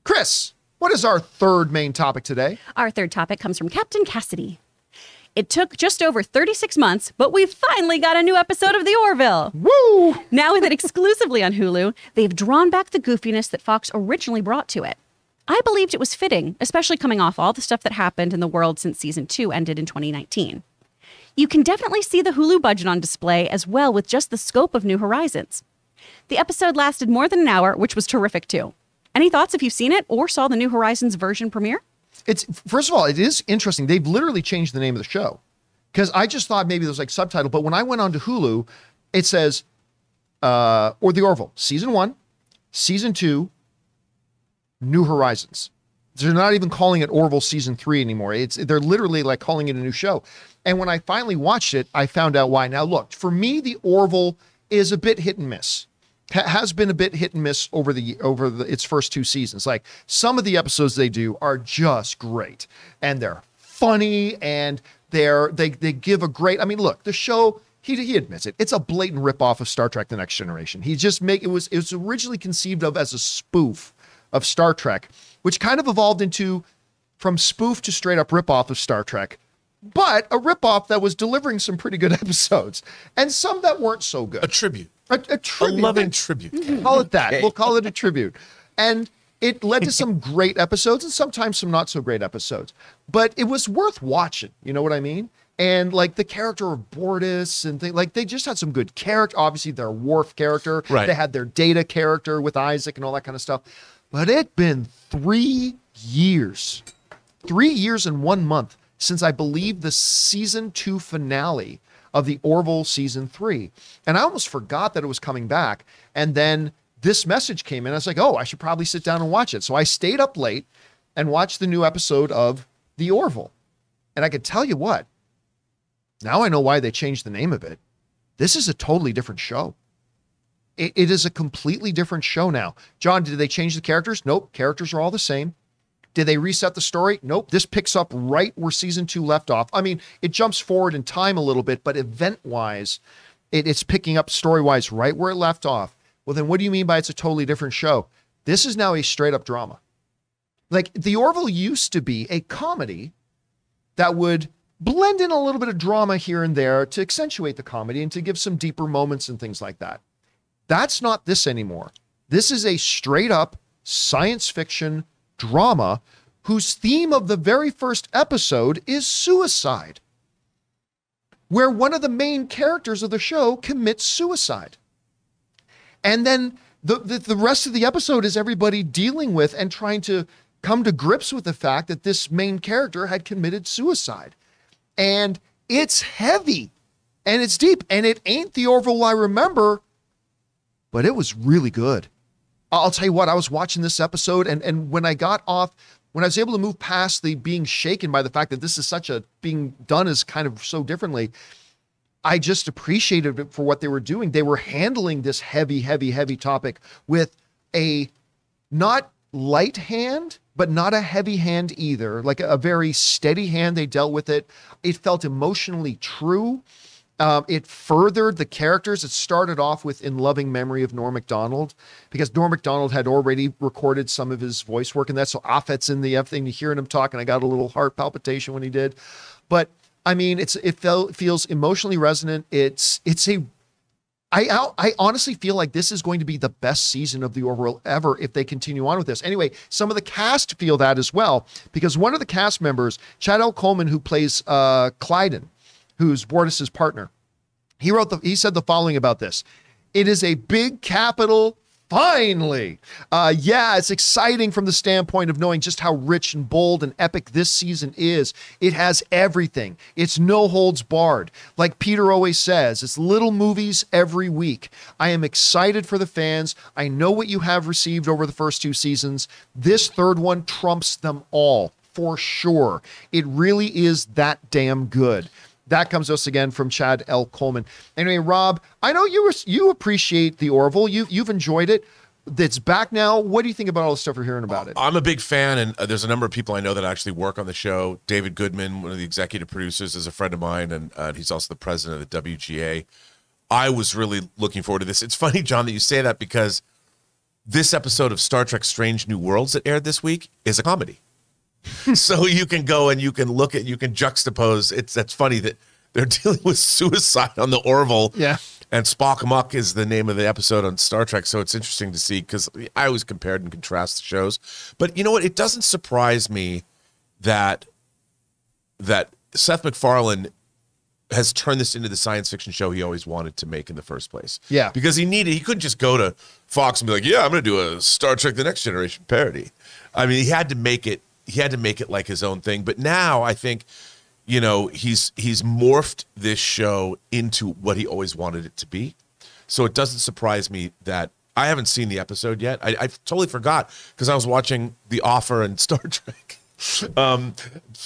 Chris, what is our third main topic today? Our third topic comes from Captain Cassidy. It took just over 36 months, but we finally got a new episode of The Orville. Woo! Now with it exclusively on Hulu, they've drawn back the goofiness that Fox originally brought to it. I believed it was fitting, especially coming off all the stuff that happened in the world since season 2 ended in 2019. You can definitely see the Hulu budget on display as well with just the scope of New Horizons. The episode lasted more than an hour, which was terrific too. Any thoughts if you've seen it or saw the New Horizons version premiere? First of all, it is interesting. They've literally changed the name of the show because I just thought maybe there was like subtitle. But when I went on to Hulu, it says, or The Orville, season 1, season 2, New Horizons. They're not even calling it Orville season 3 anymore. They're literally like calling it a new show. And when I finally watched it, I found out why. Now, look, for me, The Orville is a bit hit and miss. Has been a bit hit and miss over its first 2 seasons. Like some of the episodes they do are just great, and they're funny, and they give a great. I mean, look, the show. He admits it. It's a blatant ripoff of Star Trek: The Next Generation. It was originally conceived of as a spoof of Star Trek, which kind of evolved into from spoof to straight up ripoff of Star Trek, but a ripoff that was delivering some pretty good episodes and some that weren't so good. A tribute. A tribute. A loving tribute. Call it that. Okay. We'll call it a tribute. And it led to some great episodes and sometimes some not so great episodes. But it was worth watching. You know what I mean? And like the character of Bortus and things, like they just had some good character. Obviously, their Worf character. Right. They had their Data character with Isaac and all that kind of stuff. But it'd been 3 years. 3 years and 1 month since I believe the season 2 finale of the Orville season 3. And I almost forgot that it was coming back. And then this message came in. I was like, oh, I should probably sit down and watch it. So I stayed up late and watched the new episode of the Orville. And I could tell you what, now I know why they changed the name of it. This is a totally different show. It is a completely different show now. John, did they change the characters? Nope. Characters are all the same. Did they reset the story? Nope. This picks up right where season 2 left off. I mean, it jumps forward in time a little bit, but event-wise, it's picking up story-wise right where it left off. Well, then what do you mean by it's a totally different show? This is now a straight-up drama. Like, The Orville used to be a comedy that would blend in a little bit of drama here and there to accentuate the comedy and to give some deeper moments and things like that. That's not this anymore. This is a straight-up science fiction drama whose theme of the very first episode is suicide, where one of the main characters of the show commits suicide. And then the rest of the episode is everybody dealing with and trying to come to grips with the fact that this main character had committed suicide. And it's heavy and it's deep, and it ain't the Orville I remember, but it was really good. I'll tell you what, I was watching this episode, and when I was able to move past the being shaken by the fact that this is being done as kind of so differently, I just appreciated it for what they were doing. They were handling this heavy, heavy, heavy topic with a not light hand, but not a heavy hand either, like a very steady hand. They dealt with it. It felt emotionally true. It furthered the characters. It started off with In Loving Memory of Norm Macdonald, because Norm Macdonald had already recorded some of his voice work, and that's so Offet's in the thing. You hearing him talk, and I got a little heart palpitation when he did. But I mean, it feels emotionally resonant. I honestly feel like this is going to be the best season of the Orville ever if they continue on with this. Anyway, some of the cast feel that as well, because one of the cast members, Chad L. Coleman, who plays Clyden, who's Bortus's partner, he said the following about this: "It is a big capital finally. Yeah, it's exciting from the standpoint of knowing just how rich and bold and epic this season is. It has everything. It's no holds barred. Like Peter always says, it's little movies every week. I am excited for the fans. I know what you have received over the first 2 seasons. This third one trumps them all, for sure. It really is that damn good." That comes to us again from Chad L. Coleman. Anyway, Rob, I know you appreciate the Orville. You've enjoyed it. It's back now. What do you think about all the stuff we're hearing about it? I'm a big fan, and there's a number of people I know that actually work on the show. David Goodman, one of the executive producers, is a friend of mine, and he's also the president of the WGA. I was really looking forward to this. It's funny, John, that you say that, because this episode of Star Trek Strange New Worlds that aired this week is a comedy. So you can go and you can juxtapose. That's funny that they're dealing with suicide on the Orville. Yeah. And Spock Amok is the name of the episode on Star Trek. So it's interesting to see because I always compared and contrast the shows. But you know what? It doesn't surprise me that Seth MacFarlane has turned this into the science fiction show he always wanted to make in the first place. Yeah. Because he couldn't just go to Fox and be like, yeah, I'm going to do a Star Trek The Next Generation parody. I mean, he had to make it like his own thing. But now I think, you know, he's morphed this show into what he always wanted it to be. So it doesn't surprise me that I haven't seen the episode yet. I totally forgot because I was watching The Offer and Star Trek. So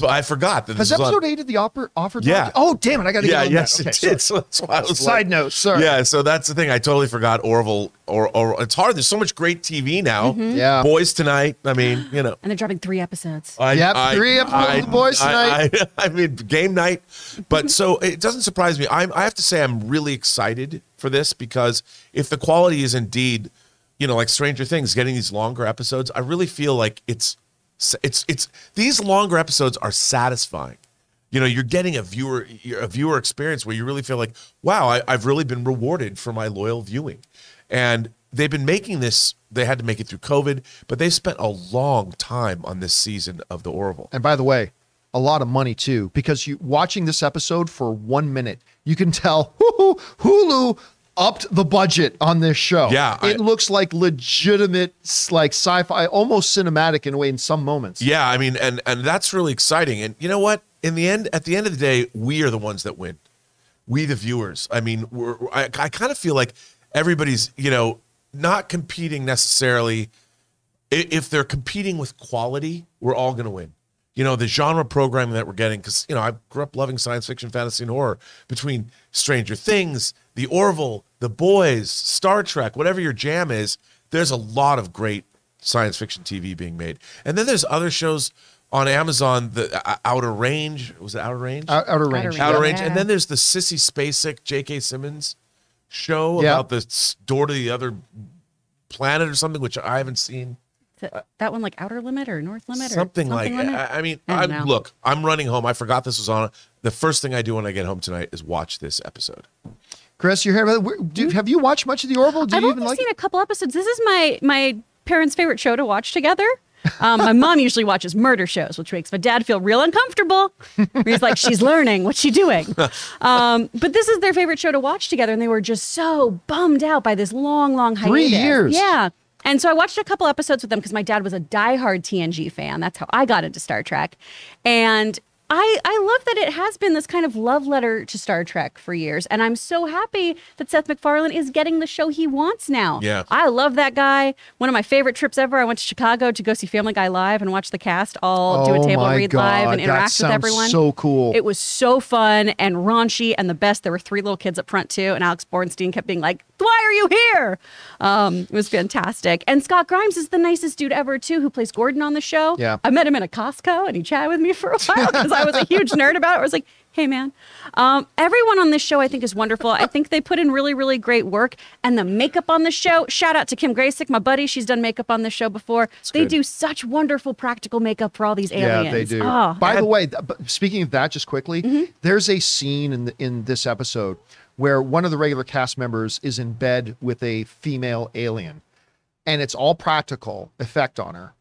I forgot that has episode 8 of The Offer? Yeah. Oh, damn it! I got to get on yes, that. Okay, it did. So that's why I was Side note, sorry. Yeah, so that's the thing. I totally forgot Orville. Or it's hard. There's so much great TV now. Yeah. Boys Tonight. I mean, you know. And they're dropping 3 episodes. 3 episodes of The Boys Tonight. I mean, game night. But so it doesn't surprise me. I have to say I'm really excited for this because if the quality is indeed, you know, like Stranger Things, getting these longer episodes, I really feel like it's these longer episodes are satisfying. You know, you're getting a viewer experience where you really feel like, wow, I've really been rewarded for my loyal viewing. And they've been making this, they had to make it through COVID, but they spent a long time on this season of The Orville. And by the way, a lot of money too, because you watching this episode for 1 minute, you can tell Hulu upped the budget on this show. Yeah, it looks like legitimate, like sci-fi, almost cinematic in a way in some moments. Yeah, I mean, and that's really exciting. And you know what? At the end of the day, we are the ones that win. We, the viewers. I mean, I kind of feel like everybody's, you know, not competing necessarily. If they're competing with quality, we're all going to win. You know, the genre programming that we're getting, because, you know, I grew up loving science fiction, fantasy, and horror. Between Stranger Things, The Orville, The Boys, Star Trek, whatever your jam is, there's a lot of great science fiction TV being made. And then there's other shows on Amazon, the Outer Range. Was it Outer Range? Outer Range. Outer Range. Yeah. And then there's the Sissy Spacek, J.K. Simmons show about the door to the other planet or something, which I haven't seen. That one, like Outer Limit or North Limit? Something or like, limit? I mean, I don't know. look, I'm running home. I forgot this was on. The first thing I do when I get home tonight is watch this episode. Chris, you're here. Have you watched much of The Orville? I've only seen a couple episodes. This is my parents' favorite show to watch together. My mom usually watches murder shows, which makes my dad feel real uncomfortable. He's like, she's learning. What's she doing? But this is their favorite show to watch together. And they were just so bummed out by this long hiatus. 3 years. Yeah. And so I watched a couple episodes with them because my dad was a diehard TNG fan. That's how I got into Star Trek. And I love that it has been this kind of love letter to Star Trek for years. And I'm so happy that Seth MacFarlane is getting the show he wants now. Yeah. I love that guy. One of my favorite trips ever, I went to Chicago to go see Family Guy live and watch the cast all do a table read live and interact with everyone. So cool. It was so fun and raunchy and the best. There were 3 little kids up front too. And Alex Bornstein kept being like, why are you here? It was fantastic. And Scott Grimes is the nicest dude ever too, who plays Gordon on the show. Yeah. I met him in a Costco and he chatted with me for a while because I was a huge nerd about it. I was like, hey man. Everyone on this show I think is wonderful. I think they put in really great work. And the makeup on the show, shout out to Kim Graysick, my buddy. She's done makeup on this show before. They do such wonderful practical makeup for all these aliens. Yeah, they do. Oh. By the way, speaking of that, just quickly, there's a scene in this episode where one of the regular cast members is in bed with a female alien, and it's all practical effect on her,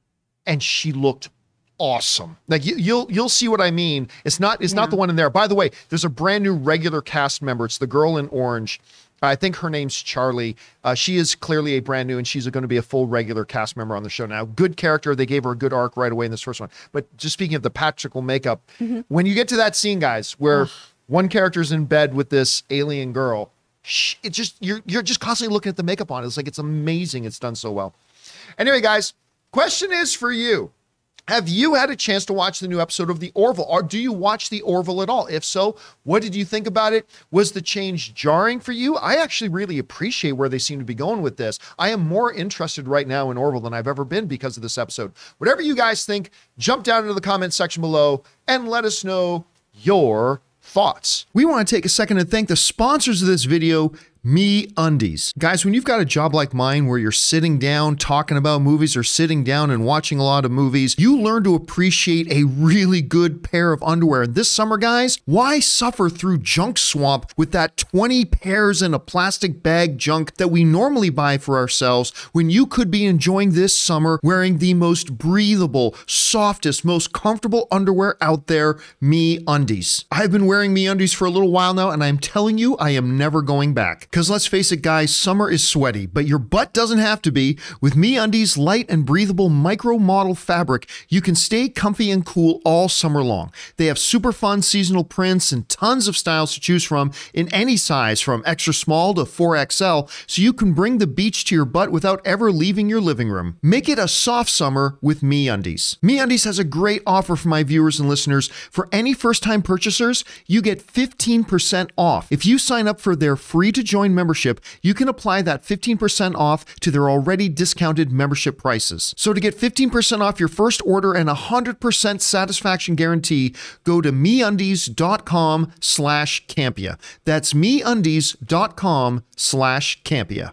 and she looked awesome. Like you'll see what I mean. It's not the one in there. By the way, there's a brand new regular cast member. It's the girl in orange. I think her name's Charlie. She is clearly a brand new, and she's going to be a full regular cast member on the show now. Good character. They gave her a good arc right away in this first one. But just speaking of the practical makeup, when you get to that scene, guys, where one character's in bed with this alien girl, it just you're just constantly looking at the makeup on it. It's like it's amazing. It's done so well. Anyway, guys, question is for you. Have you had a chance to watch the new episode of The Orville? Or do you watch The Orville at all? If so, what did you think about it? Was the change jarring for you? I actually really appreciate where they seem to be going with this. I am more interested right now in Orville than I've ever been because of this episode. Whatever you guys think, jump down into the comment section below and let us know your thoughts. We want to take a second to thank the sponsors of this video, Me Undies. Guys, when you've got a job like mine where you're sitting down talking about movies or sitting down and watching a lot of movies, you learn to appreciate a really good pair of underwear. And this summer, guys, why suffer through junk swamp with that 20 pairs in a plastic bag junk that we normally buy for ourselves when you could be enjoying this summer wearing the most breathable, softest, most comfortable underwear out there, Me Undies. I've been wearing Me Undies for a little while now, and I'm telling you, I am never going back. Because let's face it, guys, summer is sweaty, but your butt doesn't have to be. With Me Undies light and breathable micro model fabric, you can stay comfy and cool all summer long. They have super fun seasonal prints and tons of styles to choose from in any size from extra small to 4XL, so you can bring the beach to your butt without ever leaving your living room. Make it a soft summer with Me Undies. Me Undies has a great offer for my viewers and listeners. For any first-time purchasers, you get 15% off. If you sign up for their free-to-join membership, you can apply that 15% off to their already discounted membership prices. So to get 15% off your first order and 100% satisfaction guarantee, go to meundies.com/Campea. That's meundies.com/Campea.